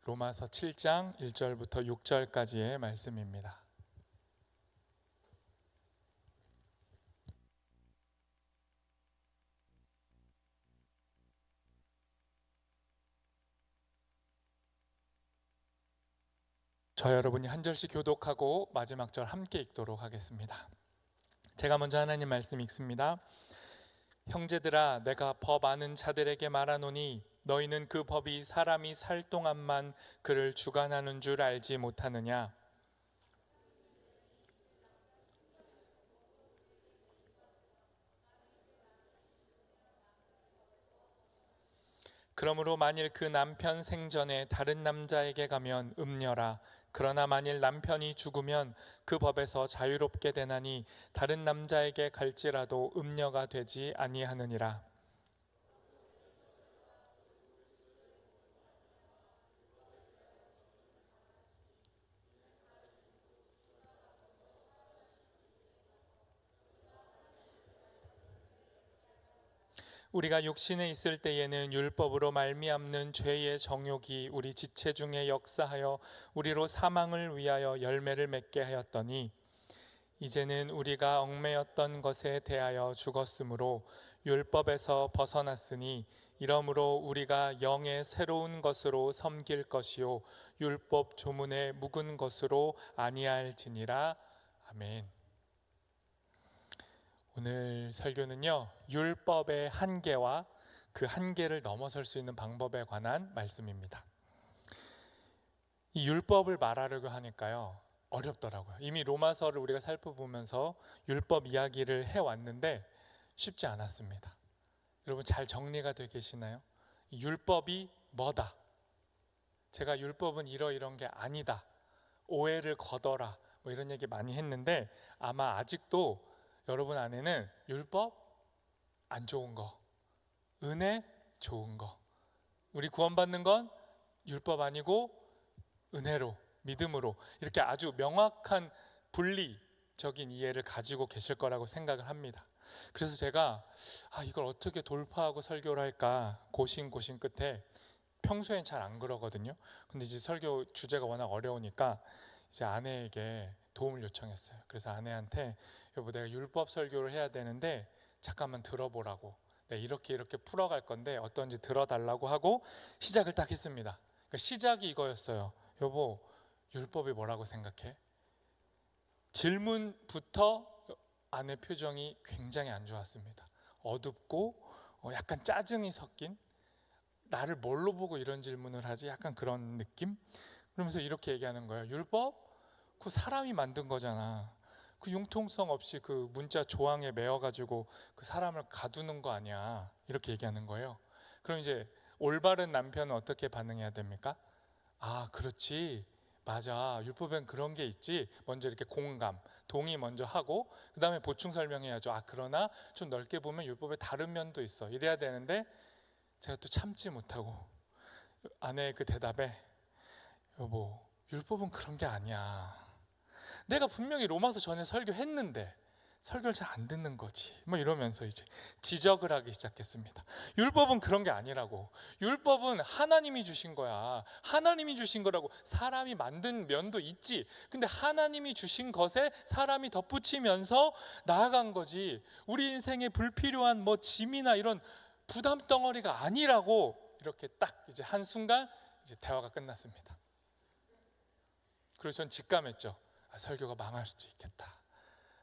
로마서 7장 1절부터 6절까지의 말씀입니다. 저 여러분이 한 절씩 교독하고 마지막 절 함께 읽도록 하겠습니다. 제가 먼저 하나님 말씀 읽습니다. 형제들아, 내가 법 아는 자들에게 말하노니 너희는 그 법이 사람이 살 동안만 그를 주관하는 줄 알지 못하느냐? 그러므로 만일 그 남편 생전에 다른 남자에게 가면 음녀라. 그러나 만일 남편이 죽으면 그 법에서 자유롭게 되나니 다른 남자에게 갈지라도 음녀가 되지 아니하느니라. 우리가 육신에 있을 때에는 율법으로 말미암는 죄의 정욕이 우리 지체 중에 역사하여 우리로 사망을 위하여 열매를 맺게 하였더니 이제는 우리가 얽매였던 것에 대하여 죽었으므로 율법에서 벗어났으니 이러므로 우리가 영의 새로운 것으로 섬길 것이요 율법 조문에 묵은 것으로 아니할지니라. 아멘. 오늘 설교는요, 율법의 한계와 그 한계를 넘어설 수 있는 방법에 관한 말씀입니다. 이 율법을 말하려고 하니까요, 어렵더라고요. 이미 로마서를 우리가 살펴보면서 율법 이야기를 해왔는데 쉽지 않았습니다. 여러분 잘 정리가 되어 계시나요? 이 율법이 뭐다? 제가 율법은 이런 게 아니다. 오해를 거둬라. 뭐 이런 얘기 많이 했는데 아마 아직도 여러분 안에는 율법 안 좋은 거, 은혜 좋은 거, 우리 구원받는 건 율법 아니고 은혜로, 믿음으로 이렇게 아주 명확한 분리적인 이해를 가지고 계실 거라고 생각을 합니다. 그래서 제가 이걸 어떻게 돌파하고 설교를 할까 고심 끝에, 평소엔 잘 안 그러거든요. 근데 이제 설교 주제가 워낙 어려우니까 이제 아내에게 도움을 요청했어요. 그래서 아내한테 여보, 내가 율법 설교를 해야 되는데 잠깐만 들어보라고, 네, 이렇게 풀어갈 건데 어떤지 들어달라고 하고 시작을 딱 했습니다. 그러니까 시작이 이거였어요. 여보, 율법이 뭐라고 생각해? 질문부터 아내 표정이 굉장히 안 좋았습니다. 어둡고 약간 짜증이 섞인, 나를 뭘로 보고 이런 질문을 하지? 약간 그런 느낌? 그러면서 이렇게 얘기하는 거예요. 율법? 그 사람이 만든 거잖아. 그 융통성 없이 그 문자 조항에 매어가지고 그 사람을 가두는 거 아니야. 이렇게 얘기하는 거예요. 그럼 이제 올바른 남편은 어떻게 반응해야 됩니까? 아, 그렇지. 맞아. 율법엔 그런 게 있지. 먼저 이렇게 공감, 동의 먼저 하고 그 다음에 보충 설명해야죠. 그러나 좀 넓게 보면 율법에 다른 면도 있어. 이래야 되는데 제가 또 참지 못하고 아내의 그 대답에 여보, 율법은 그런 게 아니야. 내가 분명히 로마서 전에 설교했는데 설교를 잘 안 듣는 거지. 뭐 이러면서 이제 지적을 하기 시작했습니다. 율법은 그런 게 아니라고. 율법은 하나님이 주신 거야. 하나님이 주신 거라고. 사람이 만든 면도 있지. 근데 하나님이 주신 것에 사람이 덧붙이면서 나아간 거지. 우리 인생에 불필요한 뭐 짐이나 이런 부담 덩어리가 아니라고. 이렇게 딱 이제 한순간 이제 대화가 끝났습니다. 그래서 전 직감했죠. 설교가 망할 수도 있겠다.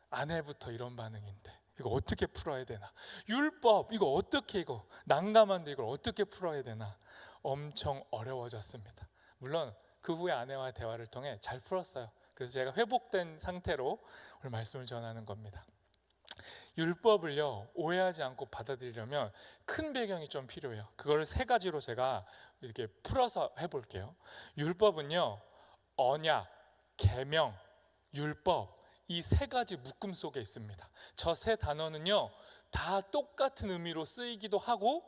아내부터 이런 반응인데 이거 어떻게 풀어야 되나? 율법 이거 어떻게, 이거 난감한데 이걸 어떻게 풀어야 되나? 엄청 어려워졌습니다. 물론 그 후에 아내와 대화를 통해 잘 풀었어요. 그래서 제가 회복된 상태로 오늘 말씀을 전하는 겁니다. 율법을요, 오해하지 않고 받아들이려면 큰 배경이 좀 필요해요. 그걸 세 가지로 제가 이렇게 풀어서 해볼게요. 율법은요, 언약, 계명, 율법, 이 세 가지 묶음 속에 있습니다. 저 세 단어는요, 다 똑같은 의미로 쓰이기도 하고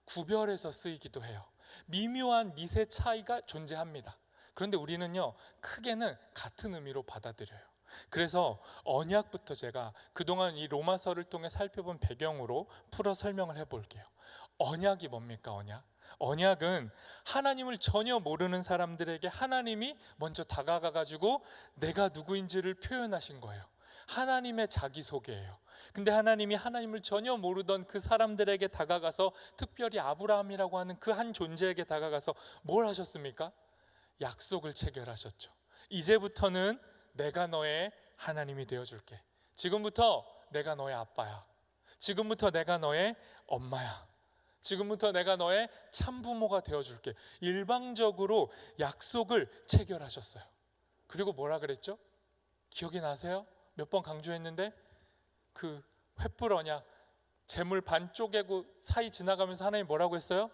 구별해서 쓰이기도 해요. 미묘한 미세 차이가 존재합니다. 그런데 우리는요, 크게는 같은 의미로 받아들여요. 그래서 언약부터 제가 그동안 이 로마서를 통해 살펴본 배경으로 풀어 설명을 해볼게요. 언약이 뭡니까? 언약은 하나님을 전혀 모르는 사람들에게 하나님이 먼저 다가가 가지고 내가 누구인지를 표현하신 거예요. 하나님의 자기소개예요. 근데 하나님이 하나님을 전혀 모르던 그 사람들에게 다가가서, 특별히 아브라함이라고 하는 그 한 존재에게 다가가서 뭘 하셨습니까? 약속을 체결하셨죠. 이제부터는 내가 너의 하나님이 되어줄게. 지금부터 내가 너의 아빠야. 지금부터 내가 너의 엄마야. 지금부터 내가 너의 참부모가 되어줄게. 일방적으로 약속을 체결하셨어요. 그리고 뭐라 그랬죠? 기억이 나세요? 몇 번 강조했는데 그 횃불 언약, 재물 반 쪼개고 사이 지나가면서 하나님 뭐라고 했어요?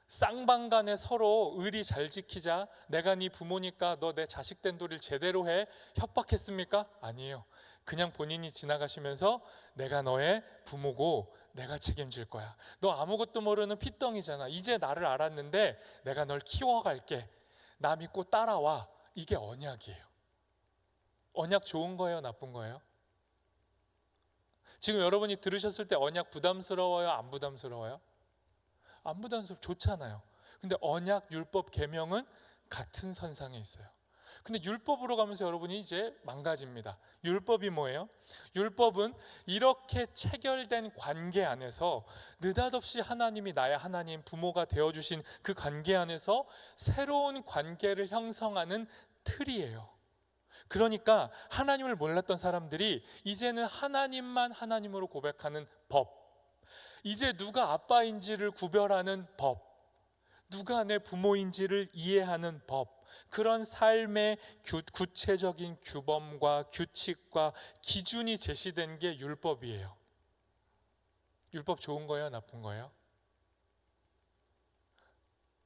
쌍방간에 서로 의리 잘 지키자. 내가 네 부모니까 너 내 자식 된 도리를 제대로 해. 협박했습니까? 아니에요. 그냥 본인이 지나가시면서 내가 너의 부모고 내가 책임질 거야. 너 아무것도 모르는 핏덩이잖아. 이제 나를 알았는데 내가 널 키워갈게. 나 믿고 따라와. 이게 언약이에요. 언약 좋은 거예요? 나쁜 거예요? 지금 여러분이 들으셨을 때 언약 부담스러워요? 안 부담스러워요? 안 부담스러워, 좋잖아요. 근데 언약, 율법, 계명은 같은 선상에 있어요. 근데 율법으로 가면서 여러분이 이제 망가집니다. 율법이 뭐예요? 율법은 이렇게 체결된 관계 안에서 느닷없이 하나님이 나의 하나님, 부모가 되어주신 그 관계 안에서 새로운 관계를 형성하는 틀이에요. 그러니까 하나님을 몰랐던 사람들이 이제는 하나님만 하나님으로 고백하는 법, 이제 누가 아빠인지를 구별하는 법, 누가 내 부모인지를 이해하는 법, 그런 삶의 구체적인 규범과 규칙과 기준이 제시된 게 율법이에요. 율법 좋은 거예요? 나쁜 거예요?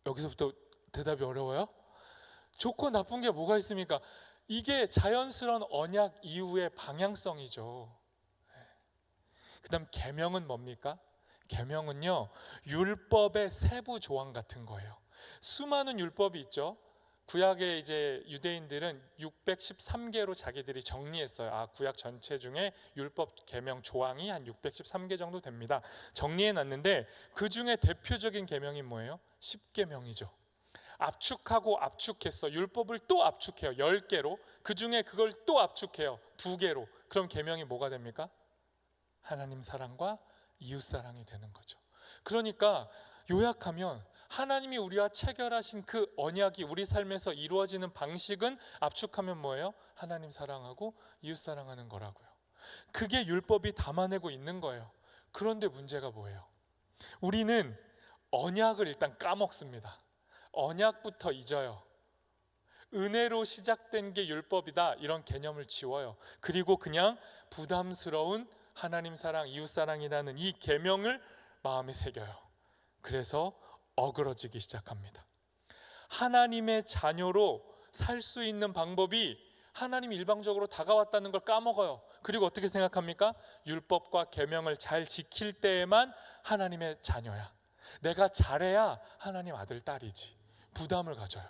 여기서부터 대답이 어려워요? 좋고 나쁜 게 뭐가 있습니까? 이게 자연스러운 언약 이후의 방향성이죠. 그 다음 계명은 뭡니까? 계명은요, 율법의 세부 조항 같은 거예요. 수많은 율법이 있죠. 구약의 이제 유대인들은 613개로 자기들이 정리했어요. 구약 전체 중에 율법 계명 조항이 한 613개 정도 됩니다. 정리해 놨는데 그 중에 대표적인 계명이 뭐예요? 10계명이죠. 압축하고 압축했어. 율법을 또 압축해요. 10개로. 그 중에 그걸 또 압축해요. 2개로. 그럼 계명이 뭐가 됩니까? 하나님 사랑과 이웃 사랑이 되는 거죠. 그러니까 요약하면 하나님이 우리와 체결하신 그 언약이 우리 삶에서 이루어지는 방식은 압축하면 뭐예요? 하나님 사랑하고 이웃 사랑하는 거라고요. 그게 율법이 담아내고 있는 거예요. 그런데 문제가 뭐예요? 우리는 언약을 일단 까먹습니다. 언약부터 잊어요. 은혜로 시작된 게 율법이다, 이런 개념을 지워요. 그리고 그냥 부담스러운 하나님 사랑, 이웃 사랑이라는 이 계명을 마음에 새겨요. 그래서 어그러지기 시작합니다. 하나님의 자녀로 살 수 있는 방법이 하나님이 일방적으로 다가왔다는 걸 까먹어요. 그리고 어떻게 생각합니까? 율법과 계명을 잘 지킬 때에만 하나님의 자녀야. 내가 잘해야 하나님 아들, 딸이지. 부담을 가져요.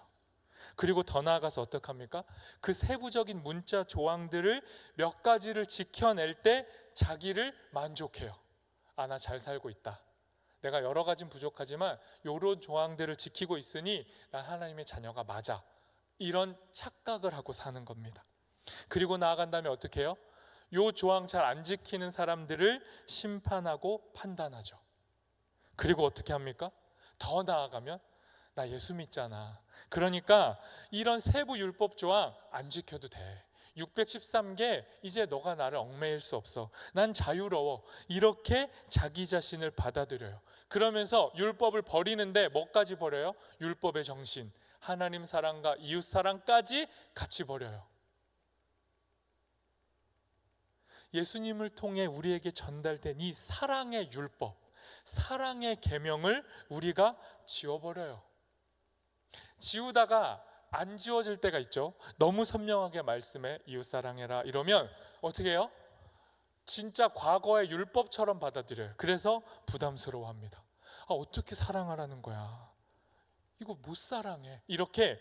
그리고 더 나아가서 어떡합니까? 그 세부적인 문자 조항들을 몇 가지를 지켜낼 때 자기를 만족해요. 나 잘 살고 있다. 내가 여러 가지는 부족하지만 이런 조항들을 지키고 있으니 난 하나님의 자녀가 맞아. 이런 착각을 하고 사는 겁니다. 그리고 나아간 다음에 어떻게 해요? 이 조항 잘 안 지키는 사람들을 심판하고 판단하죠. 그리고 어떻게 합니까? 더 나아가면 나 예수 믿잖아. 그러니까 이런 세부 율법 조항 안 지켜도 돼. 613개 이제 너가 나를 얽매일 수 없어. 난 자유로워. 이렇게 자기 자신을 받아들여요. 그러면서 율법을 버리는데 뭐까지 버려요? 율법의 정신, 하나님 사랑과 이웃 사랑까지 같이 버려요. 예수님을 통해 우리에게 전달된 이 사랑의 율법, 사랑의 계명을 우리가 지워버려요. 지우다가 안 지워질 때가 있죠. 너무 선명하게 말씀해 이웃사랑해라 이러면 어떻게 해요? 진짜 과거의 율법처럼 받아들여요. 그래서 부담스러워합니다. 어떻게 사랑하라는 거야? 이거 못 사랑해. 이렇게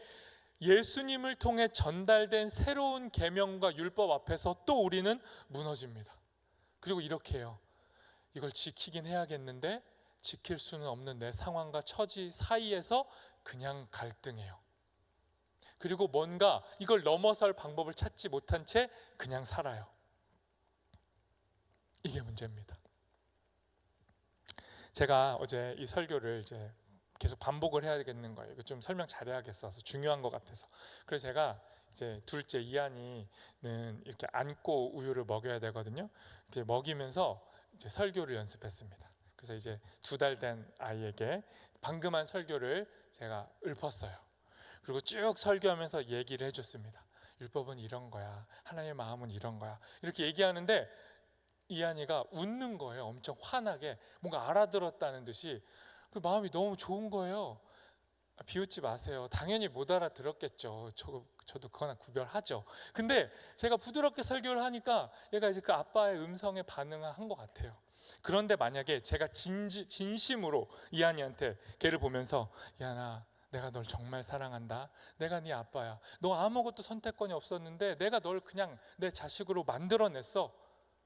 예수님을 통해 전달된 새로운 계명과 율법 앞에서 또 우리는 무너집니다. 그리고 이렇게 해요. 이걸 지키긴 해야겠는데 지킬 수는 없는 내 상황과 처지 사이에서 그냥 갈등해요. 그리고 뭔가 이걸 넘어설 방법을 찾지 못한 채 그냥 살아요. 이게 문제입니다. 제가 어제 이 설교를 이제 계속 반복을 해야 되겠는 거예요. 이거 좀 설명 잘해야겠어서 중요한 것 같아서. 그래서 제가 이제 둘째 이한이는 이렇게 안고 우유를 먹여야 되거든요. 이렇게 먹이면서 이제 설교를 연습했습니다. 그래서 이제 2달 된 아이에게 방금 한 설교를 제가 읊었어요. 그리고 쭉 설교하면서 얘기를 해줬습니다. 율법은 이런 거야, 하나님의 마음은 이런 거야, 이렇게 얘기하는데 이한이가 웃는 거예요. 엄청 환하게, 뭔가 알아들었다는 듯이. 그 마음이 너무 좋은 거예요. 비웃지 마세요. 당연히 못 알아들었겠죠. 저도 그거나 구별하죠. 근데 제가 부드럽게 설교를 하니까 얘가 이제 그 아빠의 음성에 반응을 한 것 같아요. 그런데 만약에 제가 진심으로 이한이한테 걔를 보면서, 이한아, 내가 널 정말 사랑한다. 내가 네 아빠야. 너 아무것도 선택권이 없었는데 내가 널 그냥 내 자식으로 만들어냈어.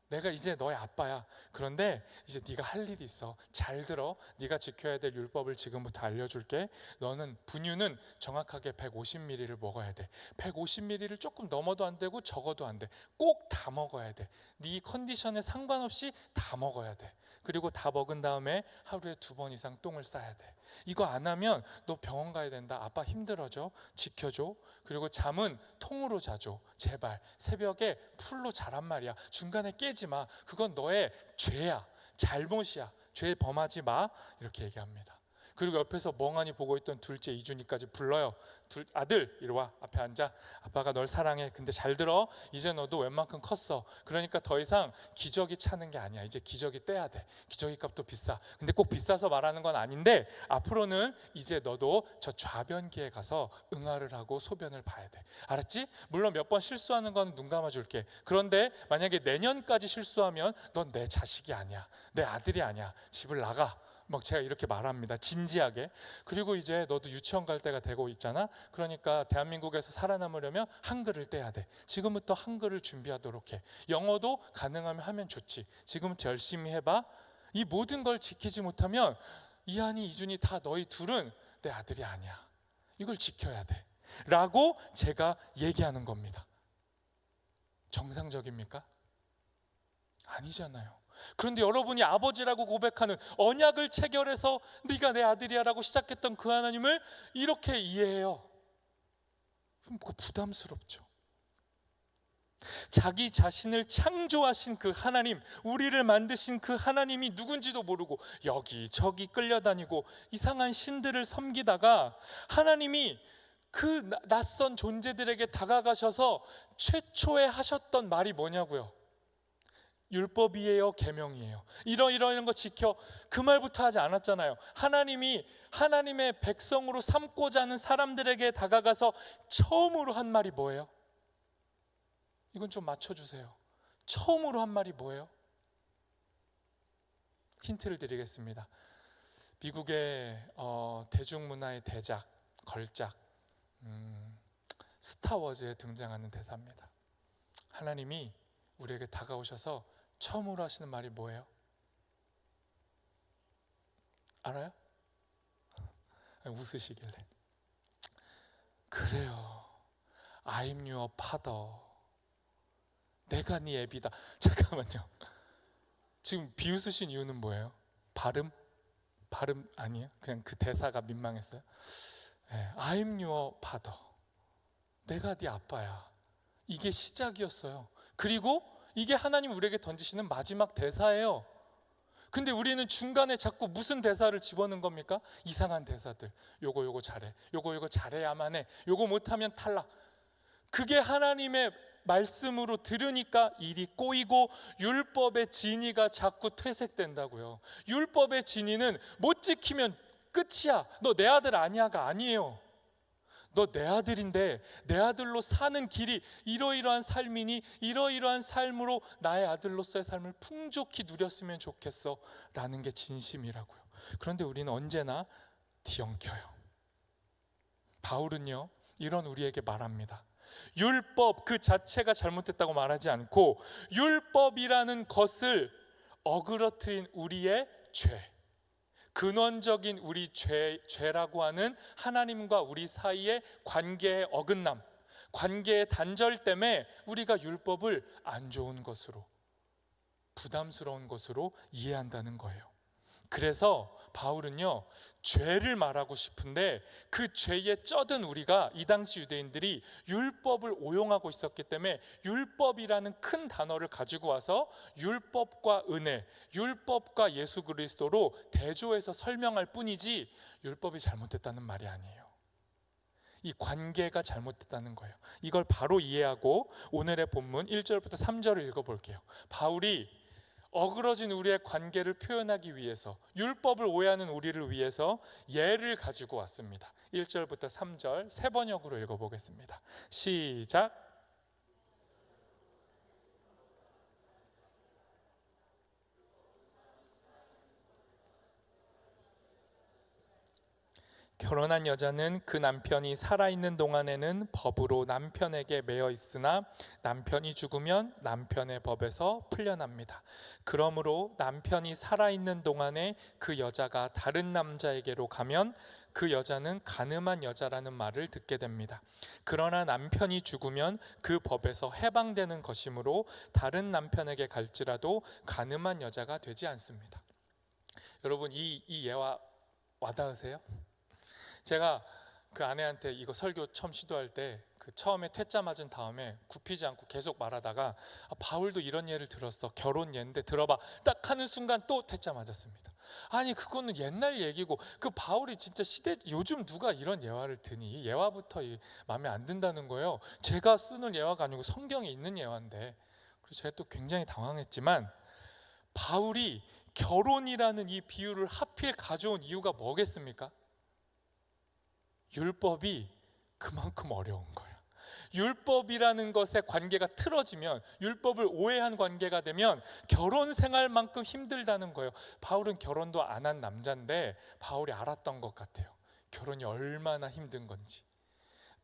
내가 이제 너의 아빠야. 그런데 이제 네가 할 일이 있어. 잘 들어. 네가 지켜야 될 율법을 지금부터 알려줄게. 너는 분유는 정확하게 150ml를 먹어야 돼. 150ml를 조금 넘어도 안 되고 적어도 안 돼. 꼭 다 먹어야 돼. 네 컨디션에 상관없이 다 먹어야 돼. 그리고 다 먹은 다음에 하루에 2번 이상 똥을 싸야 돼. 이거 안 하면 너 병원 가야 된다. 아빠 힘들어져. 지켜줘. 그리고 잠은 통으로 자줘. 제발. 새벽에 풀로 자란 말이야. 중간에 깨지 마. 그건 너의 죄야. 잘못이야. 죄 범하지 마. 이렇게 얘기합니다. 그리고 옆에서 멍하니 보고 있던 둘째 이준이까지 불러요. 아들 이리 와. 앞에 앉아. 아빠가 널 사랑해. 근데 잘 들어. 이제 너도 웬만큼 컸어. 그러니까 더 이상 기저귀 차는 게 아니야. 이제 기저귀 떼야 돼. 기저귀 값도 비싸. 근데 꼭 비싸서 말하는 건 아닌데, 앞으로는 이제 너도 저 좌변기에 가서 응아를 하고 소변을 봐야 돼. 알았지? 물론 몇 번 실수하는 건 눈 감아줄게. 그런데 만약에 내년까지 실수하면 넌 내 자식이 아니야. 내 아들이 아니야. 집을 나가. 막 제가 이렇게 말합니다. 진지하게. 그리고 이제 너도 유치원 갈 때가 되고 있잖아. 그러니까 대한민국에서 살아남으려면 한글을 떼야 돼. 지금부터 한글을 준비하도록 해. 영어도 가능하면 하면 좋지. 지금부터 열심히 해봐. 이 모든 걸 지키지 못하면 이한이, 이준이 다 너희 둘은 내 아들이 아니야. 이걸 지켜야 돼. 라고 제가 얘기하는 겁니다. 정상적입니까? 아니잖아요. 그런데 여러분이 아버지라고 고백하는, 언약을 체결해서 네가 내 아들이야 라고 시작했던 그 하나님을 이렇게 이해해요. 부담스럽죠. 자기 자신을 창조하신 그 하나님, 우리를 만드신 그 하나님이 누군지도 모르고 여기저기 끌려다니고 이상한 신들을 섬기다가, 하나님이 그 낯선 존재들에게 다가가셔서 최초에 하셨던 말이 뭐냐고요? 율법이에요, 계명이에요. 이런 거 지켜. 그 말부터 하지 않았잖아요. 하나님이 하나님의 백성으로 삼고자 하는 사람들에게 다가가서 처음으로 한 말이 뭐예요? 이건 좀 맞춰주세요. 처음으로 한 말이 뭐예요? 힌트를 드리겠습니다. 미국의 대중문화의 대작, 걸작, 스타워즈에 등장하는 대사입니다. 하나님이 우리에게 다가오셔서 처음으로 하시는 말이 뭐예요? 알아요? 웃으시길래. 그래요. I'm your father. 내가 네 애비다. 잠깐만요. 지금 비웃으신 이유는 뭐예요? 발음 아니에요? 그냥 그 대사가 민망했어요? 네, I'm your father. 내가 네 아빠야. 이게 시작이었어요. 그리고 이게 하나님 우리에게 던지시는 마지막 대사예요. 근데 우리는 중간에 자꾸 무슨 대사를 집어넣는 겁니까? 이상한 대사들. 요거 잘해. 요거 잘해야만 해. 요거 못하면 탈락. 그게 하나님의 말씀으로 들으니까 일이 꼬이고 율법의 진위가 자꾸 퇴색된다고요. 율법의 진위는 못 지키면 끝이야. 너 내 아들 아니야가 아니에요. 너 내 아들인데 내 아들로 사는 길이 이러이러한 삶이니 이러이러한 삶으로 나의 아들로서의 삶을 풍족히 누렸으면 좋겠어 라는 게 진심이라고요. 그런데 우리는 언제나 뒤엉켜요. 바울은요, 이런 우리에게 말합니다. 율법 그 자체가 잘못됐다고 말하지 않고 율법이라는 것을 어그러뜨린 우리의 죄, 근원적인 우리 죄라고 하는 하나님과 우리 사이의 관계의 어긋남, 관계의 단절 때문에 우리가 율법을 안 좋은 것으로, 부담스러운 것으로 이해한다는 거예요. 그래서 바울은요, 죄를 말하고 싶은데 그 죄에 쩌든 우리가, 이 당시 유대인들이 율법을 오용하고 있었기 때문에 율법이라는 큰 단어를 가지고 와서 율법과 은혜, 율법과 예수 그리스도로 대조해서 설명할 뿐이지 율법이 잘못됐다는 말이 아니에요. 이 관계가 잘못됐다는 거예요. 이걸 바로 이해하고 오늘의 본문 1절부터 3절을 읽어볼게요. 바울이 어그러진 우리의 관계를 표현하기 위해서, 율법을 오해하는 우리를 위해서 예를 가지고 왔습니다. 1절부터 3절 세 번역으로 읽어보겠습니다. 시작. 결혼한 여자는 그 남편이 살아있는 동안에는 법으로 남편에게 매여 있으나 남편이 죽으면 남편의 법에서 풀려납니다. 그러므로 남편이 살아있는 동안에 그 여자가 다른 남자에게로 가면 그 여자는 간음한 여자라는 말을 듣게 됩니다. 그러나 남편이 죽으면 그 법에서 해방되는 것이므로 다른 남편에게 갈지라도 간음한 여자가 되지 않습니다. 여러분, 이 예와 와닿으세요? 제가 그 아내한테 이거 설교 처음 시도할 때 그 처음에 퇴짜 맞은 다음에 굽히지 않고 계속 말하다가 바울도 이런 예를 들었어, 결혼 예인데 들어봐, 딱 하는 순간 또 퇴짜 맞았습니다. 아니 그거는 옛날 얘기고, 그 바울이 진짜 시대, 요즘 누가 이런 예화를 드니, 예화부터 마음에 안 든다는 거예요. 제가 쓰는 예화가 아니고 성경에 있는 예화인데. 그래서 제가 또 굉장히 당황했지만, 바울이 결혼이라는 이 비유를 하필 가져온 이유가 뭐겠습니까? 율법이 그만큼 어려운 거예요. 율법이라는 것의 관계가 틀어지면, 율법을 오해한 관계가 되면 결혼 생활만큼 힘들다는 거예요. 바울은 결혼도 안 한 남자인데 바울이 알았던 것 같아요. 결혼이 얼마나 힘든 건지.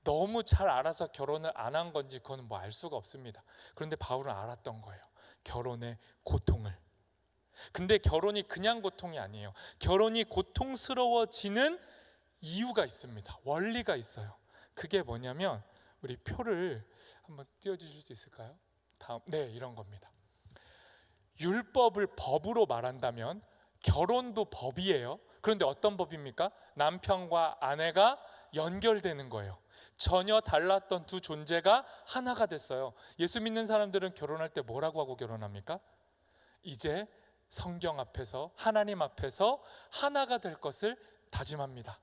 너무 잘 알아서 결혼을 안 한 건지 그건 뭐 알 수가 없습니다. 그런데 바울은 알았던 거예요, 결혼의 고통을. 근데 결혼이 그냥 고통이 아니에요. 결혼이 고통스러워지는 이유가 있습니다. 원리가 있어요. 그게 뭐냐면, 우리 표를 한번 띄워주실 수 있을까요? 다음, 네, 이런 겁니다. 율법을 법으로 말한다면 결혼도 법이에요. 그런데 어떤 법입니까? 남편과 아내가 연결되는 거예요. 전혀 달랐던 두 존재가 하나가 됐어요. 예수 믿는 사람들은 결혼할 때 뭐라고 하고 결혼합니까? 이제 성경 앞에서, 하나님 앞에서 하나가 될 것을 다짐합니다.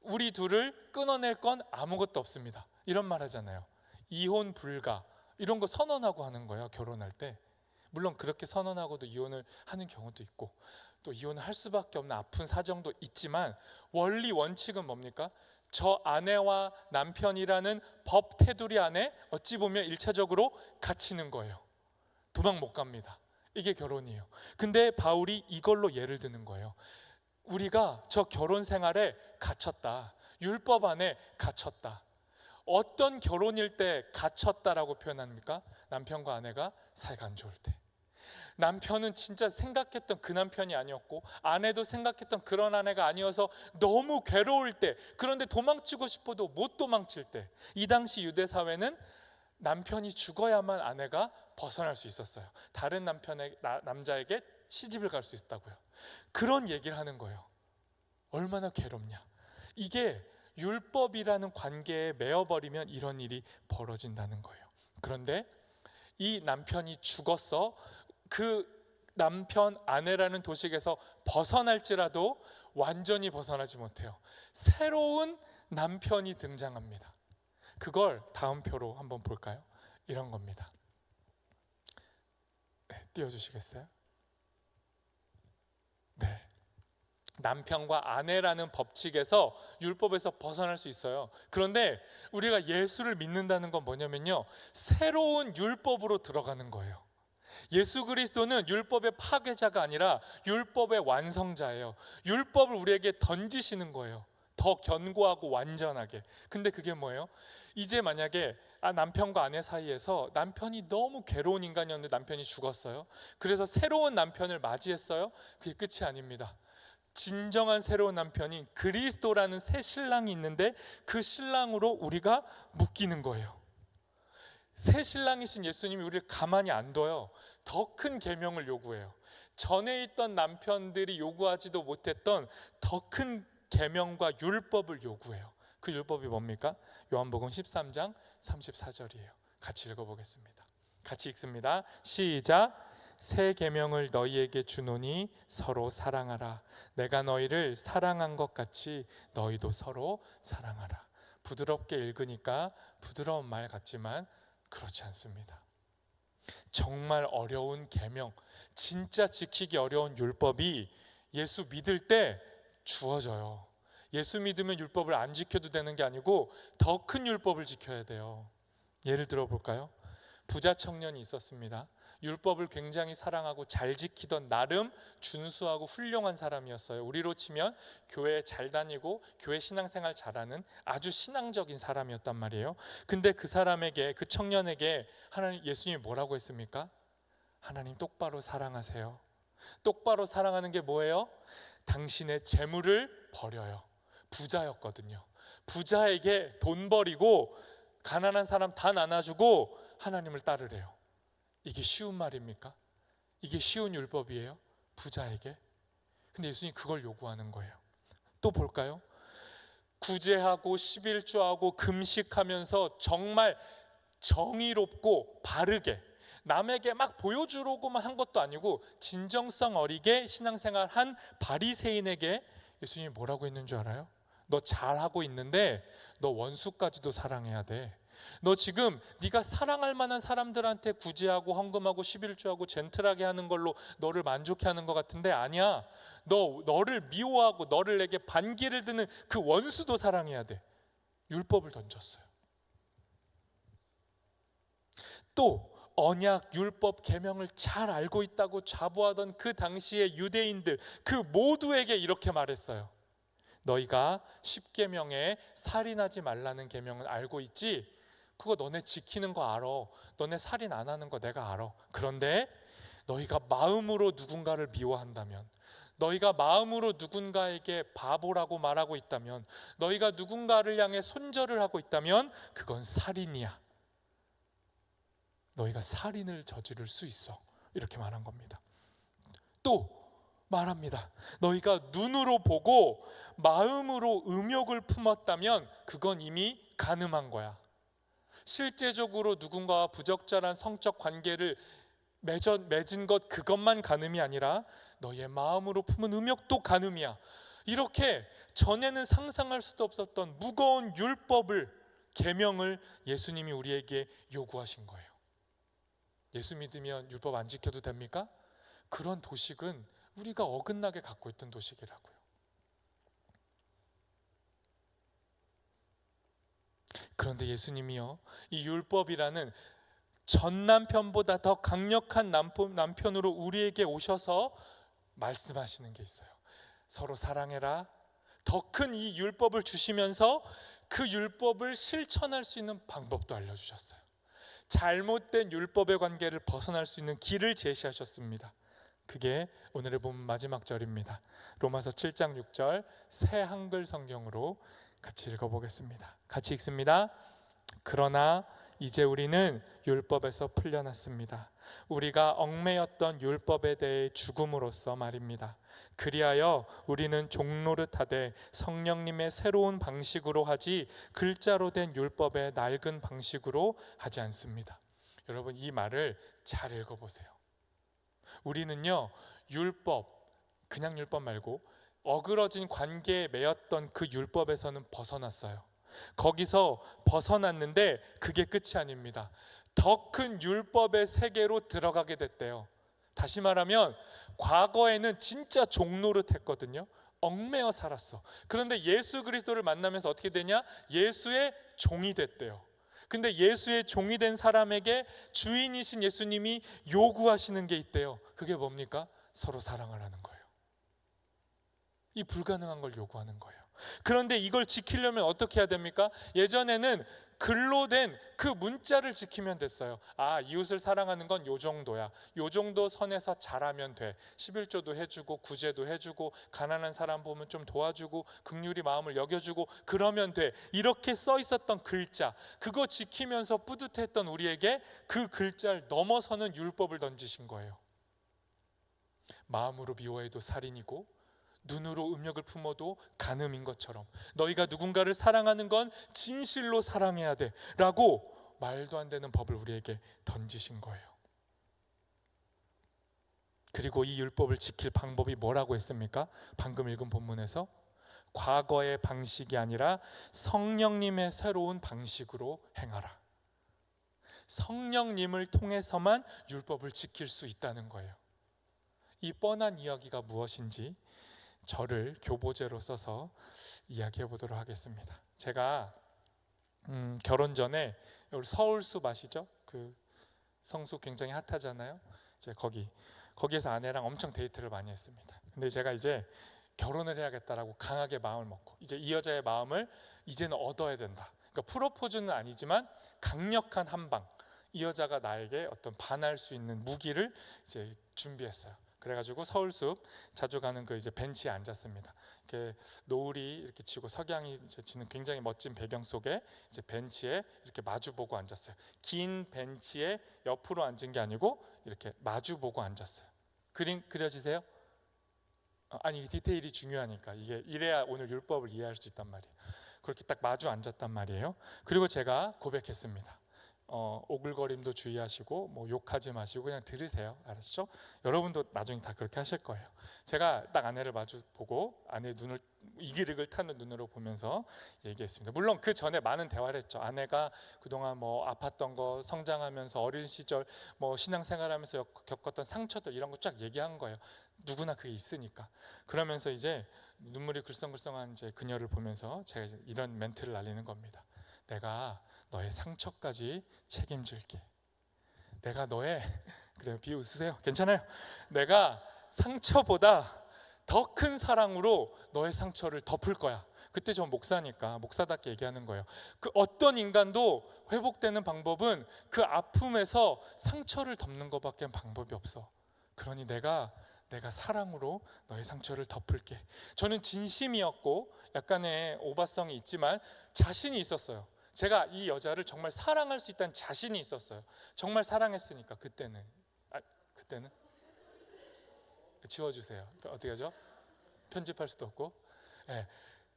우리 둘을 끊어낼 건 아무것도 없습니다. 이런 말 하잖아요. 이혼 불가, 이런 거 선언하고 하는 거예요, 결혼할 때. 물론 그렇게 선언하고도 이혼을 하는 경우도 있고, 또 이혼을 할 수밖에 없는 아픈 사정도 있지만, 원리 원칙은 뭡니까? 저 아내와 남편이라는 법 테두리 안에 어찌 보면 일차적으로 갇히는 거예요. 도망 못 갑니다. 이게 결혼이에요. 근데 바울이 이걸로 예를 드는 거예요. 우리가 저 결혼 생활에 갇혔다. 율법 안에 갇혔다. 어떤 결혼일 때 갇혔다라고 표현합니까? 남편과 아내가 사이가 안 좋을 때. 남편은 진짜 생각했던 그 남편이 아니었고, 아내도 생각했던 그런 아내가 아니어서 너무 괴로울 때, 그런데 도망치고 싶어도 못 도망칠 때. 이 당시 유대 사회는 남편이 죽어야만 아내가 벗어날 수 있었어요. 다른 남자에게 시집을 갈 수 있다고요. 그런 얘기를 하는 거예요. 얼마나 괴롭냐. 이게 율법이라는 관계에 매어버리면 이런 일이 벌어진다는 거예요. 그런데 이 남편이 죽었어. 그 남편, 아내라는 도식에서 벗어날지라도 완전히 벗어나지 못해요. 새로운 남편이 등장합니다. 그걸 다음 표로 한번 볼까요? 이런 겁니다. 네, 띄워주시겠어요? 네. 남편과 아내라는 법칙에서, 율법에서 벗어날 수 있어요. 그런데 우리가 예수를 믿는다는 건 뭐냐면요, 새로운 율법으로 들어가는 거예요. 예수 그리스도는 율법의 파괴자가 아니라 율법의 완성자예요. 율법을 우리에게 던지시는 거예요, 더 견고하고 완전하게. 근데 그게 뭐예요? 이제 만약에 남편과 아내 사이에서 남편이 너무 괴로운 인간이었는데 남편이 죽었어요. 그래서 새로운 남편을 맞이했어요. 그게 끝이 아닙니다. 진정한 새로운 남편인 그리스도라는 새 신랑이 있는데 그 신랑으로 우리가 묶이는 거예요. 새 신랑이신 예수님이 우리를 가만히 안 둬요. 더 큰 계명을 요구해요. 전에 있던 남편들이 요구하지도 못했던 더 큰 계명과 율법을 요구해요. 그 율법이 뭡니까? 요한복음 13장 34절이에요. 같이 읽어보겠습니다. 같이 읽습니다. 시작. 새 계명을 너희에게 주노니 서로 사랑하라. 내가 너희를 사랑한 것 같이 너희도 서로 사랑하라. 부드럽게 읽으니까 부드러운 말 같지만 그렇지 않습니다. 정말 어려운 계명, 진짜 지키기 어려운 율법이 예수 믿을 때 주어져요. 예수 믿으면 율법을 안 지켜도 되는 게 아니고 더 큰 율법을 지켜야 돼요. 예를 들어 볼까요? 부자 청년이 있었습니다. 율법을 굉장히 사랑하고 잘 지키던 나름 준수하고 훌륭한 사람이었어요. 우리로 치면 교회 잘 다니고 교회 신앙생활 잘하는 아주 신앙적인 사람이었단 말이에요. 근데 그 사람에게, 그 청년에게 예수님이 뭐라고 했습니까? 하나님 똑바로 사랑하세요. 똑바로 사랑하는 게 뭐예요? 당신의 재물을 버려요. 부자였거든요. 부자에게 돈 버리고 가난한 사람 다 나눠주고 하나님을 따르래요. 이게 쉬운 말입니까? 이게 쉬운 율법이에요? 부자에게? 근데 예수님이 그걸 요구하는 거예요. 또 볼까요? 구제하고 11조하고 금식하면서 정말 정의롭고 바르게 남에게 막 보여주려고만 한 것도 아니고 진정성 어리게 신앙생활 한 바리새인에게 예수님이 뭐라고 했는 줄 알아요? 너 잘하고 있는데 너 원수까지도 사랑해야 돼. 너 지금 네가 사랑할 만한 사람들한테 구제하고 헌금하고 11조하고 젠틀하게 하는 걸로 너를 만족해 하는 것 같은데 아니야. 너를 미워하고 너를 내게 반기를 드는 그 원수도 사랑해야 돼. 율법을 던졌어요. 또 언약, 율법, 계명을 잘 알고 있다고 자부하던 그 당시의 유대인들 그 모두에게 이렇게 말했어요. 너희가 10계명에 살인하지 말라는 계명은 알고 있지? 그거 너네 지키는 거 알아. 너네 살인 안 하는 거 내가 알아. 그런데 너희가 마음으로 누군가를 미워한다면, 너희가 마음으로 누군가에게 바보라고 말하고 있다면, 너희가 누군가를 향해 손절을 하고 있다면 그건 살인이야. 너희가 살인을 저지를 수 있어. 이렇게 말한 겁니다. 또 말합니다. 너희가 눈으로 보고 마음으로 음욕을 품었다면 그건 이미 간음한 거야. 실제적으로 누군가와 부적절한 성적 관계를 맺은 것 그것만 간음이 아니라 너희의 마음으로 품은 음욕도 간음이야. 이렇게 전에는 상상할 수도 없었던 무거운 율법을, 계명을 예수님이 우리에게 요구하신 거예요. 예수 믿으면 율법 안 지켜도 됩니까? 그런 도식은 우리가 어긋나게 갖고 있던 도식이라고요. 그런데 예수님이요, 이 율법이라는 전 남편보다 더 강력한 남편으로 우리에게 오셔서 말씀하시는 게 있어요. 서로 사랑해라. 더 큰 이 율법을 주시면서 그 율법을 실천할 수 있는 방법도 알려주셨어요. 잘못된 율법의 관계를 벗어날 수 있는 길을 제시하셨습니다. 그게 오늘의 본 마지막 절입니다. 로마서 7장 6절 새 한글 성경으로 같이 읽어보겠습니다. 같이 읽습니다. 그러나 이제 우리는 율법에서 풀려났습니다. 우리가 얽매였던 율법에 대해 죽음으로써 말입니다. 그리하여 우리는 종노릇하되 성령님의 새로운 방식으로 하지 글자로 된 율법의 낡은 방식으로 하지 않습니다. 여러분, 이 말을 잘 읽어보세요. 우리는요, 율법, 그냥 율법 말고 어그러진 관계에 매였던 그 율법에서는 벗어났어요. 거기서 벗어났는데 그게 끝이 아닙니다. 더 큰 율법의 세계로 들어가게 됐대요. 다시 말하면 과거에는 진짜 종노릇 했거든요. 얽매여 살았어. 그런데 예수 그리스도를 만나면서 어떻게 되냐? 예수의 종이 됐대요. 근데 예수의 종이 된 사람에게 주인이신 예수님이 요구하시는 게 있대요. 그게 뭡니까? 서로 사랑하라는 거예요. 이 불가능한 걸 요구하는 거예요. 그런데 이걸 지키려면 어떻게 해야 됩니까? 예전에는 글로 된 그 문자를 지키면 됐어요. 아, 이웃을 사랑하는 건 요 정도야. 요 정도 선에서 잘하면 돼. 11조도 해주고 구제도 해주고 가난한 사람 보면 좀 도와주고 긍휼히 마음을 여겨주고 그러면 돼. 이렇게 써 있었던 글자, 그거 지키면서 뿌듯했던 우리에게 그 글자를 넘어서는 율법을 던지신 거예요. 마음으로 미워해도 살인이고 눈으로 음욕을 품어도 간음인 것처럼 너희가 누군가를 사랑하는 건 진실로 사랑해야 돼 라고 말도 안 되는 법을 우리에게 던지신 거예요. 그리고 이 율법을 지킬 방법이 뭐라고 했습니까? 방금 읽은 본문에서 과거의 방식이 아니라 성령님의 새로운 방식으로 행하라. 성령님을 통해서만 율법을 지킬 수 있다는 거예요. 이 뻔한 이야기가 무엇인지 저를 교보제로 써서 이야기해 보도록 하겠습니다. 제가 결혼 전에 서울숲 아시죠? 그 성수 굉장히 핫하잖아요. 이제 거기에서 아내랑 엄청 데이트를 많이 했습니다. 근데 제가 이제 결혼을 해야겠다라고 강하게 마음을 먹고 이제 이 여자의 마음을 이제는 얻어야 된다. 그러니까 프로포즈는 아니지만 강력한 한방, 이 여자가 나에게 어떤 반할 수 있는 무기를 이제 준비했어요. 그래가지고 서울숲 자주 가는 그 이제 벤치에 앉았습니다. 이렇게 노을이 이렇게 지고 석양이 이제 지는 굉장히 멋진 배경 속에 이제 벤치에 이렇게 마주보고 앉았어요. 긴 벤치에 옆으로 앉은 게 아니고 이렇게 마주보고 앉았어요. 그림 그려지세요? 아니 디테일이 중요하니까 이게 이래야 오늘 율법을 이해할 수 있단 말이에요. 그렇게 딱 마주 앉았단 말이에요. 그리고 제가 고백했습니다. 오글거림도 주의하시고 뭐 욕하지 마시고 그냥 들으세요. 알았죠? 여러분도 나중에 다 그렇게 하실 거예요. 제가 딱 아내를 마주 보고 아내의 눈을 이기르글 타는 눈으로 보면서 얘기했습니다. 물론 그 전에 많은 대화를 했죠. 아내가 그동안 뭐 아팠던 거, 성장하면서 어린 시절 뭐 신앙생활하면서 겪었던 상처들 이런 거 쫙 얘기한 거예요. 누구나 그게 있으니까. 그러면서 이제 눈물이 글썽글썽한 이제 그녀를 보면서 제가 이제 이런 멘트를 날리는 겁니다. 내가 너의 상처까지 책임질게. 내가 너의 그래요, 비웃으세요. 괜찮아요. 내가 상처보다 더 큰 사랑으로 너의 상처를 덮을 거야. 그때 저 목사니까 목사답게 얘기하는 거예요. 그 어떤 인간도 회복되는 방법은 그 아픔에서 상처를 덮는 것밖에 방법이 없어. 그러니 내가 사랑으로 너의 상처를 덮을게. 저는 진심이었고 약간의 오바성이 있지만 자신이 있었어요. 제가 이 여자를 정말 사랑할 수 있다는 자신이 있었어요. 정말 사랑했으니까 그때는 지워주세요. 어떻게 하죠? 편집할 수도 없고. 네.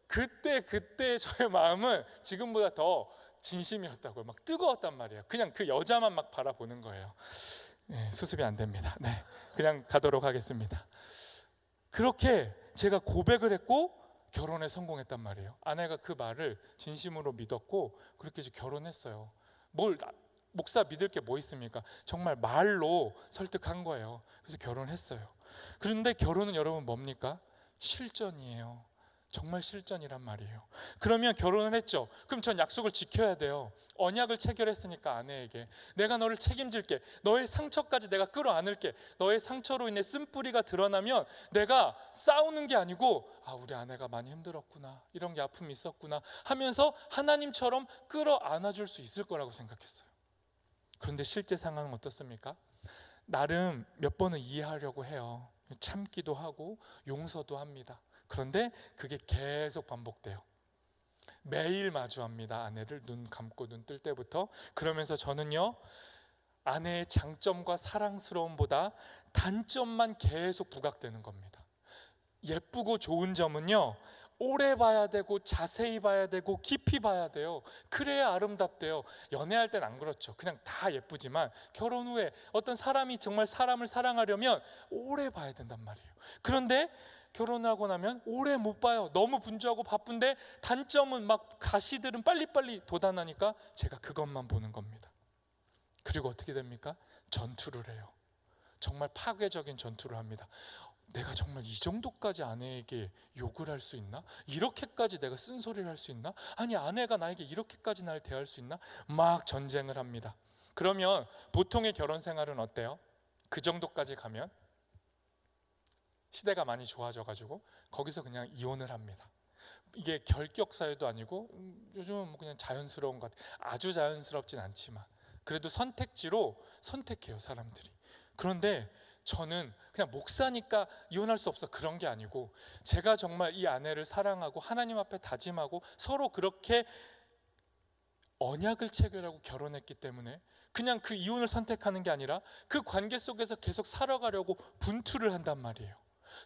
그때 저의 마음은 지금보다 더 진심이었다고요. 막 뜨거웠단 말이에요. 그냥 그 여자만 막 바라보는 거예요. 네, 수습이 안 됩니다. 네, 그냥 가도록 하겠습니다. 그렇게 제가 고백을 했고 결혼에 성공했단 말이에요. 아내가 그 말을 진심으로 믿었고 그렇게 이제 결혼했어요. 목사 믿을 게 뭐 있습니까? 정말 말로 설득한 거예요. 그래서 결혼했어요. 그런데 결혼은 여러분 뭡니까? 실전이에요. 정말 실전이란 말이에요. 그러면 결혼을 했죠. 그럼 전 약속을 지켜야 돼요. 언약을 체결했으니까 아내에게 내가 너를 책임질게. 너의 상처까지 내가 끌어안을게. 너의 상처로 인해 쓴뿌리가 드러나면 내가 싸우는 게 아니고 우리 아내가 많이 힘들었구나, 이런 게 아픔이 있었구나 하면서 하나님처럼 끌어안아줄 수 있을 거라고 생각했어요. 그런데 실제 상황은 어떻습니까? 나름 몇 번은 이해하려고 해요. 참기도 하고 용서도 합니다. 그런데 그게 계속 반복돼요. 매일 마주합니다. 아내를 눈 감고 눈 뜰 때부터. 그러면서 저는요, 아내의 장점과 사랑스러움보다 단점만 계속 부각되는 겁니다. 예쁘고 좋은 점은요, 오래 봐야 되고 자세히 봐야 되고 깊이 봐야 돼요. 그래야 아름답대요. 연애할 땐 안 그렇죠. 그냥 다 예쁘지만 결혼 후에 어떤 사람이 정말 사람을 사랑하려면 오래 봐야 된단 말이에요. 그런데 결혼하고 나면 오래 못 봐요. 너무 분주하고 바쁜데 단점은 막 가시들은 빨리빨리 돋아나니까 제가 그것만 보는 겁니다. 그리고 어떻게 됩니까? 전투를 해요. 정말 파괴적인 전투를 합니다. 내가 정말 이 정도까지 아내에게 욕을 할 수 있나? 이렇게까지 내가 쓴소리를 할 수 있나? 아니 아내가 나에게 이렇게까지 날 대할 수 있나? 막 전쟁을 합니다. 그러면 보통의 결혼 생활은 어때요? 그 정도까지 가면 시대가 많이 좋아져가지고 거기서 그냥 이혼을 합니다. 이게 결격 사유도 아니고 요즘은 뭐 그냥 자연스러운 것 같아요. 아주 자연스럽진 않지만 그래도 선택지로 선택해요, 사람들이. 그런데 저는 그냥 목사니까 이혼할 수 없어 그런 게 아니고, 제가 정말 이 아내를 사랑하고 하나님 앞에 다짐하고 서로 그렇게 언약을 체결하고 결혼했기 때문에 그냥 그 이혼을 선택하는 게 아니라 그 관계 속에서 계속 살아가려고 분투를 한단 말이에요.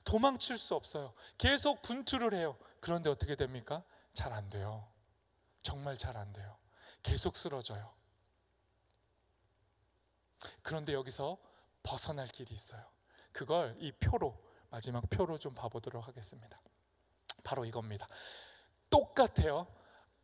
도망칠 수 없어요. 계속 분투를 해요. 그런데 어떻게 됩니까? 잘 안 돼요. 정말 잘 안 돼요. 계속 쓰러져요. 그런데 여기서 벗어날 길이 있어요. 그걸 이 표로, 마지막 표로 좀 봐보도록 하겠습니다. 바로 이겁니다. 똑같아요.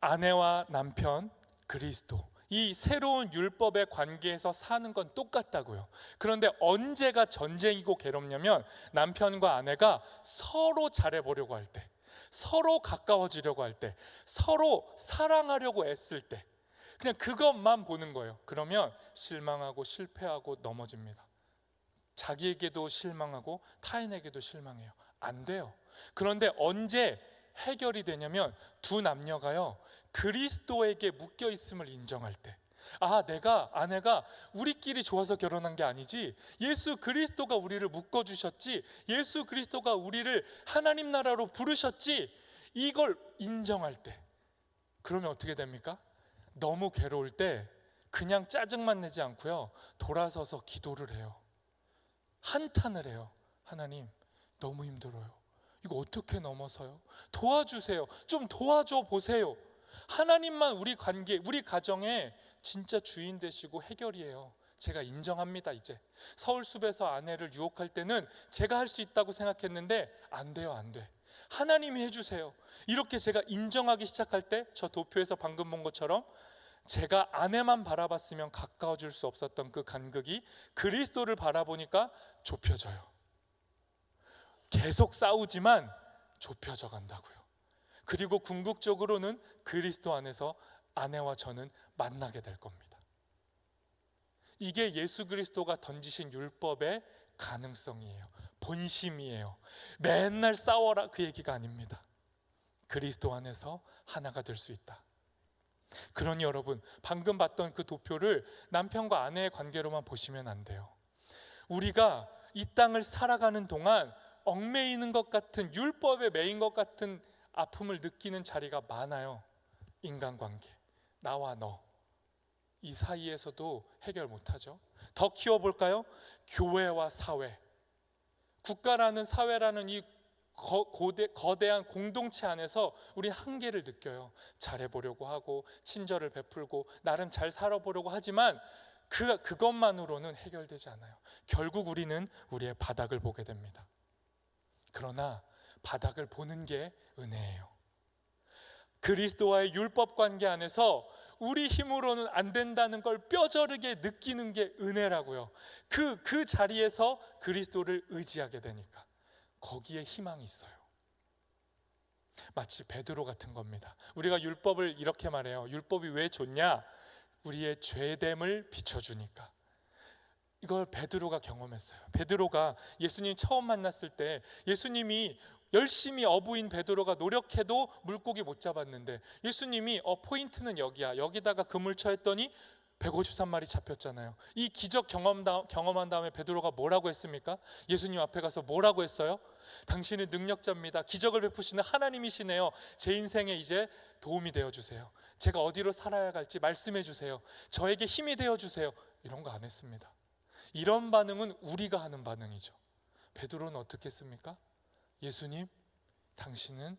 아내와 남편, 그리스도, 이 새로운 율법의 관계에서 사는 건 똑같다고요. 그런데 언제가 전쟁이고 괴롭냐면 남편과 아내가 서로 잘해보려고 할 때, 서로 가까워지려고 할 때, 서로 사랑하려고 애쓸 때, 그냥 그것만 보는 거예요. 그러면 실망하고 실패하고 넘어집니다. 자기에게도 실망하고 타인에게도 실망해요. 안 돼요. 그런데 언제 해결이 되냐면 두 남녀가요, 그리스도에게 묶여 있음을 인정할 때, 아내가 우리끼리 좋아서 결혼한 게 아니지, 예수 그리스도가 우리를 묶어주셨지, 예수 그리스도가 우리를 하나님 나라로 부르셨지, 이걸 인정할 때, 그러면 어떻게 됩니까? 너무 괴로울 때 그냥 짜증만 내지 않고요, 돌아서서 기도를 해요. 한탄을 해요. 하나님, 너무 힘들어요. 이거 어떻게 넘어서요? 도와주세요. 좀 도와줘 보세요. 하나님만 우리 관계, 우리 가정에 진짜 주인 되시고 해결이에요. 제가 인정합니다. 이제 서울숲에서 아내를 유혹할 때는 제가 할 수 있다고 생각했는데 안 돼요. 안 돼. 하나님이 해주세요. 이렇게 제가 인정하기 시작할 때, 저 도표에서 방금 본 것처럼 제가 아내만 바라봤으면 가까워질 수 없었던 그 간극이 그리스도를 바라보니까 좁혀져요. 계속 싸우지만 좁혀져 간다고요. 그리고 궁극적으로는 그리스도 안에서 아내와 저는 만나게 될 겁니다. 이게 예수 그리스도가 던지신 율법의 가능성이에요. 본심이에요. 맨날 싸워라 그 얘기가 아닙니다. 그리스도 안에서 하나가 될 수 있다. 그러니 여러분, 방금 봤던 그 도표를 남편과 아내의 관계로만 보시면 안 돼요. 우리가 이 땅을 살아가는 동안 얽매이는 것 같은, 율법에 매인 것 같은 아픔을 느끼는 자리가 많아요. 인간관계, 나와 너, 이 사이에서도 해결 못하죠. 더 키워볼까요? 교회와 사회, 국가라는, 사회라는 이 거대한 공동체 안에서 우리 한계를 느껴요. 잘해보려고 하고 친절을 베풀고 나름 잘 살아보려고 하지만 그것만으로는 해결되지 않아요. 결국 우리는 우리의 바닥을 보게 됩니다. 그러나 바닥을 보는 게 은혜예요. 그리스도와의 율법 관계 안에서 우리 힘으로는 안 된다는 걸 뼈저리게 느끼는 게 은혜라고요. 그 자리에서 그리스도를 의지하게 되니까 거기에 희망이 있어요. 마치 베드로 같은 겁니다. 우리가 율법을 이렇게 말해요. 율법이 왜 좋냐? 우리의 죄됨을 비춰주니까. 이걸 베드로가 경험했어요. 베드로가 예수님 처음 만났을 때 예수님이 열심히 어부인 베드로가 노력해도 물고기 못 잡았는데 예수님이 포인트는 여기야, 여기다가 그물 쳐 했더니 153마리 잡혔잖아요. 이 기적 경험한 다음에 베드로가 뭐라고 했습니까? 예수님 앞에 가서 뭐라고 했어요? 당신은 능력자입니다. 기적을 베푸시는 하나님이시네요. 제 인생에 이제 도움이 되어주세요. 제가 어디로 살아야 갈지 말씀해 주세요. 저에게 힘이 되어주세요. 이런 거 안 했습니다. 이런 반응은 우리가 하는 반응이죠. 베드로는 어떻게 했습니까? 예수님, 당신은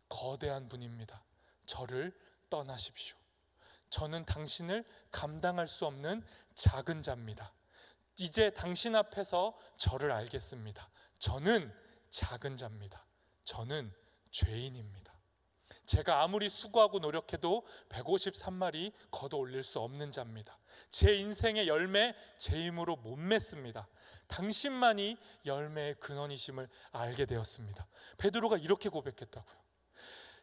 거대한 분입니다. 저를 떠나십시오. 저는 당신을 감당할 수 없는 작은 자입니다. 이제 당신 앞에서 저를 알겠습니다. 저는 작은 자입니다. 저는 죄인입니다. 제가 아무리 수고하고 노력해도 153마리 걷어 올릴 수 없는 자입니다. 제 인생의 열매 제 힘으로 못 맺습니다. 당신만이 열매의 근원이심을 알게 되었습니다. 베드로가 이렇게 고백했다고요.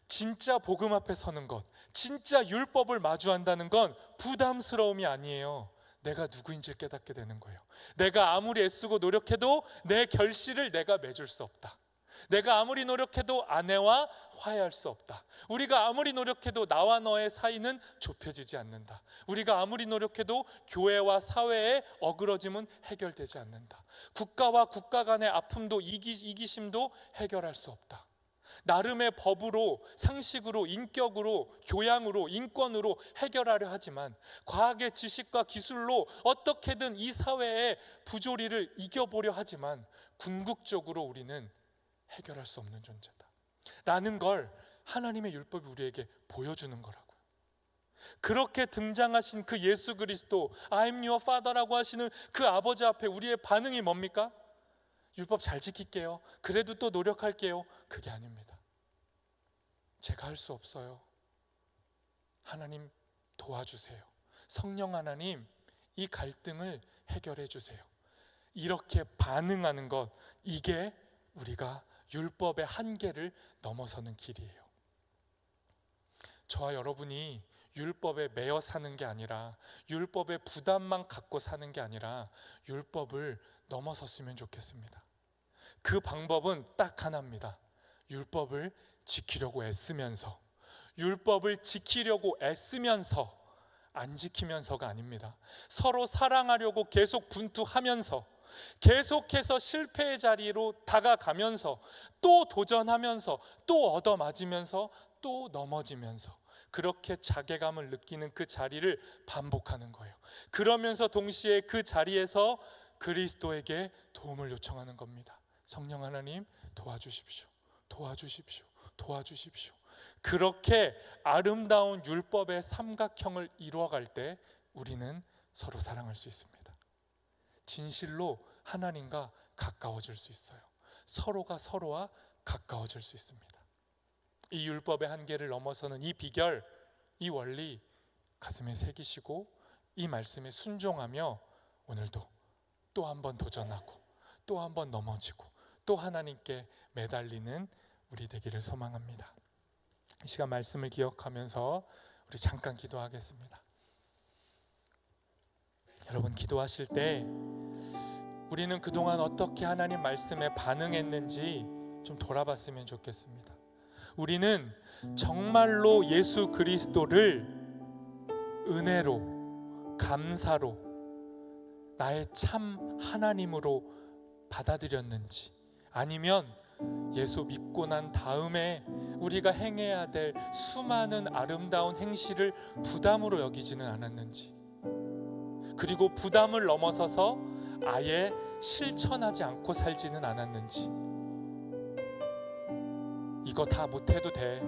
진짜 복음 앞에 서는 것, 진짜 율법을 마주한다는 건 부담스러움이 아니에요. 내가 누구인지를 깨닫게 되는 거예요. 내가 아무리 애쓰고 노력해도 내 결실을 내가 맺을 수 없다. 내가 아무리 노력해도 아내와 화해할 수 없다. 우리가 아무리 노력해도 나와 너의 사이는 좁혀지지 않는다. 우리가 아무리 노력해도 교회와 사회의 어그러짐은 해결되지 않는다. 국가와 국가 간의 아픔도 이기심도 해결할 수 없다. 나름의 법으로, 상식으로, 인격으로, 교양으로, 인권으로 해결하려 하지만 과학의 지식과 기술로 어떻게든 이 사회의 부조리를 이겨보려 하지만 궁극적으로 우리는 해결할 수 없는 존재다 라는 걸 하나님의 율법이 우리에게 보여주는 거라고요. 그렇게 등장하신 그 예수 그리스도, I'm your father라고 하시는 그 아버지 앞에 우리의 반응이 뭡니까? 율법 잘 지킬게요, 그래도 또 노력할게요. 그게 아닙니다. 제가 할 수 없어요. 하나님 도와주세요. 성령 하나님 이 갈등을 해결해 주세요. 이렇게 반응하는 것, 이게 우리가 율법의 한계를 넘어서는 길이에요. 저와 여러분이 율법에 매여 사는 게 아니라, 율법의 부담만 갖고 사는 게 아니라 율법을 넘어섰으면 좋겠습니다. 그 방법은 딱 하나입니다. 율법을 지키려고 애쓰면서, 율법을 지키려고 애쓰면서 안 지키면서가 아닙니다. 서로 사랑하려고 계속 분투하면서, 계속해서 실패의 자리로 다가가면서, 또 도전하면서, 또 얻어맞으면서, 또 넘어지면서, 그렇게 자괴감을 느끼는 그 자리를 반복하는 거예요. 그러면서 동시에 그 자리에서 그리스도에게 도움을 요청하는 겁니다. 성령 하나님 도와주십시오. 도와주십시오. 도와주십시오. 그렇게 아름다운 율법의 삼각형을 이루어갈 때 우리는 서로 사랑할 수 있습니다. 진실로 하나님과 가까워질 수 있어요. 서로가 서로와 가까워질 수 있습니다. 이 율법의 한계를 넘어서는 이 비결, 이 원리 가슴에 새기시고 이 말씀에 순종하며 오늘도 또 한 번 도전하고 또 한 번 넘어지고 또 하나님께 매달리는 우리 되기를 소망합니다. 이 시간 말씀을 기억하면서 우리 잠깐 기도하겠습니다. 여러분, 기도하실 때 우리는 그동안 어떻게 하나님 말씀에 반응했는지 좀 돌아봤으면 좋겠습니다. 우리는 정말로 예수 그리스도를 은혜로, 감사로, 나의 참 하나님으로 받아들였는지, 아니면 예수 믿고 난 다음에 우리가 행해야 될 수많은 아름다운 행실을 부담으로 여기지는 않았는지, 그리고 부담을 넘어서서 아예 실천하지 않고 살지는 않았는지, 이거 다 못해도 돼,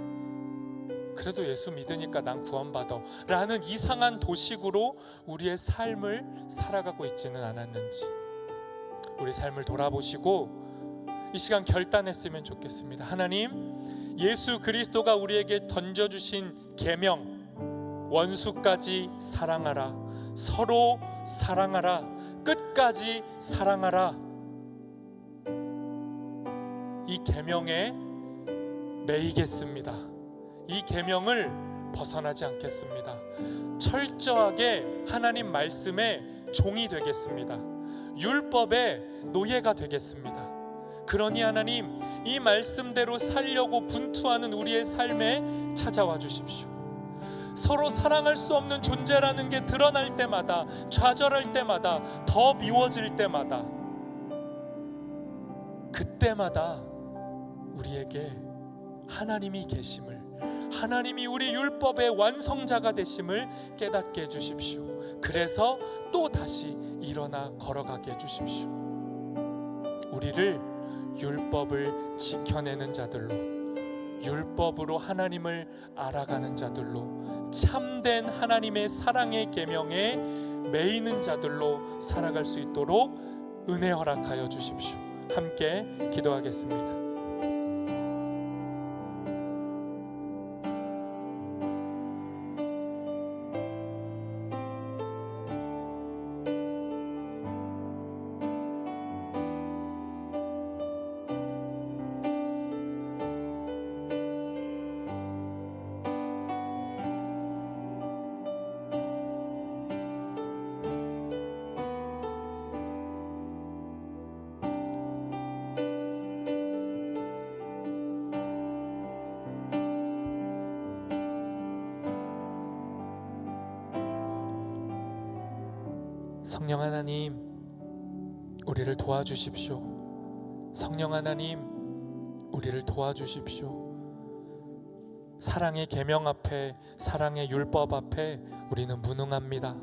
그래도 예수 믿으니까 난 구원받아 라는 이상한 도식으로 우리의 삶을 살아가고 있지는 않았는지, 우리 삶을 돌아보시고 이 시간 결단했으면 좋겠습니다. 하나님, 예수 그리스도가 우리에게 던져주신 계명, 원수까지 사랑하라, 서로 사랑하라, 끝까지 사랑하라, 이 계명에 매이겠습니다. 이 계명을 벗어나지 않겠습니다. 철저하게 하나님 말씀의 종이 되겠습니다. 율법의 노예가 되겠습니다. 그러니 하나님, 이 말씀대로 살려고 분투하는 우리의 삶에 찾아와 주십시오. 서로 사랑할 수 없는 존재라는 게 드러날 때마다, 좌절할 때마다, 더 미워질 때마다, 그때마다 우리에게 하나님이 계심을, 하나님이 우리 율법의 완성자가 되심을 깨닫게 해주십시오. 그래서 또 다시 일어나 걸어가게 해주십시오. 우리를 율법을 지켜내는 자들로, 율법으로 하나님을 알아가는 자들로, 참된 하나님의 사랑의 계명에 매이는 자들로 살아갈 수 있도록 은혜 허락하여 주십시오. 함께 기도하겠습니다. 성령 하나님, 우리를 도와주십시오. 성령 하나님, 우리를 도와주십시오. 사랑의 계명 앞에, 사랑의 율법 앞에 우리는 무능합니다.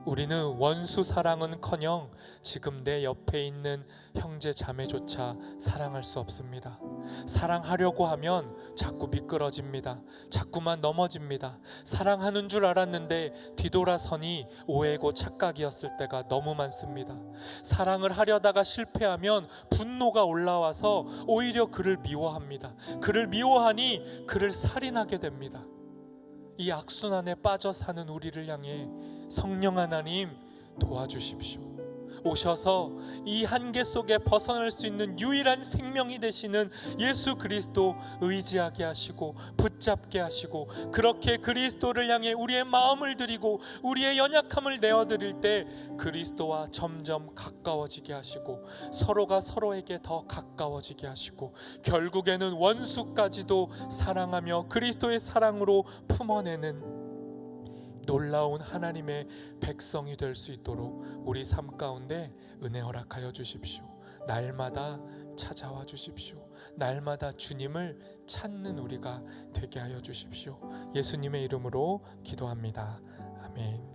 우리는 원수 사랑은커녕 지금 내 옆에 있는 형제 자매조차 사랑할 수 없습니다. 사랑하려고 하면 자꾸 미끄러집니다. 자꾸만 넘어집니다. 사랑하는 줄 알았는데 뒤돌아서니 오해고 착각이었을 때가 너무 많습니다. 사랑을 하려다가 실패하면 분노가 올라와서 오히려 그를 미워합니다. 그를 미워하니 그를 살인하게 됩니다. 이 악순환에 빠져 사는 우리를 향해 성령 하나님 도와주십시오. 오셔서 이 한계 속에 벗어날 수 있는 유일한 생명이 되시는 예수 그리스도 의지하게 하시고 붙잡게 하시고, 그렇게 그리스도를 향해 우리의 마음을 드리고 우리의 연약함을 내어드릴 때 그리스도와 점점 가까워지게 하시고, 서로가 서로에게 더 가까워지게 하시고, 결국에는 원수까지도 사랑하며 그리스도의 사랑으로 품어내는 놀라운 하나님의 백성이 될 수 있도록 우리 삶 가운데 은혜 허락하여 주십시오. 날마다 찾아와 주십시오. 날마다 주님을 찾는 우리가 되게 하여 주십시오. 예수님의 이름으로 기도합니다. 아멘.